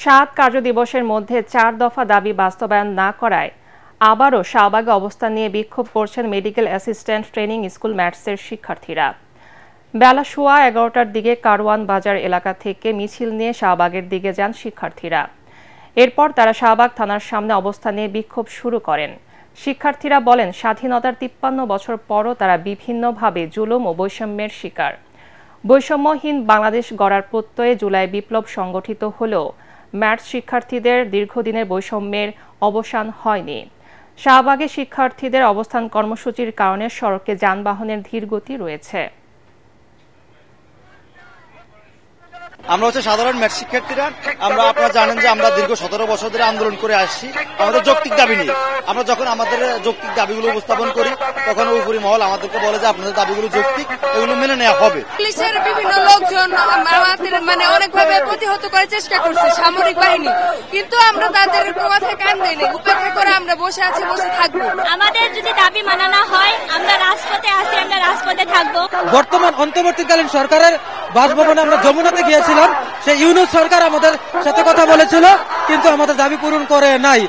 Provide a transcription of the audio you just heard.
7 কার্যদিবসের মধ্যে 4 দফা দাবি বাস্তবায়ন না করায় আবারও শাহবাগে অবস্থান নিয়ে বিক্ষোভ করছেন মেডিকেল অ্যাসিস্ট্যান্ট ট্রেনিং স্কুল ম্যাটসের শিক্ষার্থীরা। বেলা 11:15টার দিকে কারওয়ান বাজার এলাকা থেকে মিছিল নিয়ে শাহবাগের দিকে যান শিক্ষার্থীরা। এরপর তারা শাহবাগ থানার সামনে অবস্থান নিয়ে বিক্ষোভ শুরু করেন। শিক্ষার্থীরা বলেন, স্বাধীনতার 53 বছর পরও তারা বিভিন্নভাবে জুলুম ও বৈষম্যের শিকার। বৈষম্যহীন বাংলাদেশ গড়ার প্রত্যয়ে জুলাই বিপ্লব সংগঠিত হলেও ম্যাটস শিক্ষার্থীদের দীর্ঘদিনের বৈষম্যের অবসান হয়নি। শাহবাগে শিক্ষার্থীদের অবস্থান কর্মসূচির কারণে সড়কে যানবাহনের ধীরগতি রয়েছে। আমরা সাধারণ ম্যাথ শিক্ষার্থীরা, আপনারা জানেন যে আমরা দীর্ঘ 17 বছর ধরে আন্দোলন করে আসছি আমাদের যৌক্তিক দাবি নিয়ে। আমরা যখন আমাদের যৌক্তিক দাবিগুলো উপস্থাপন করি তখন উপরি মহল আমাদেরকে বলে যে আপনাদের দাবিগুলো যৌক্তিক, এগুলো মেনে নেওয়া হবে। পুলিশের বিভিন্ন লোকজন আমাদের অনেকভাবে প্রতিহত করার চেষ্টা করছে, সামরিক বাহিনী, কিন্তু আমরা তাদের কথায় কান দেই না, উপেক্ষা করে আমরা বসে থাকবো। আমাদের যদি দাবি মানা না হয় আমরা রাজপথে আছি, আমরা রাজপথে থাকবো। বর্তমান অন্তর্বর্তীকালীন সরকারের বাসভবনে আমরা যমুনাতে গিয়েছিলাম, সেই ইউনূস সরকার আমাদের সাথে কথা বলেছিল কিন্তু আমাদের দাবি পূরণ করে নাই।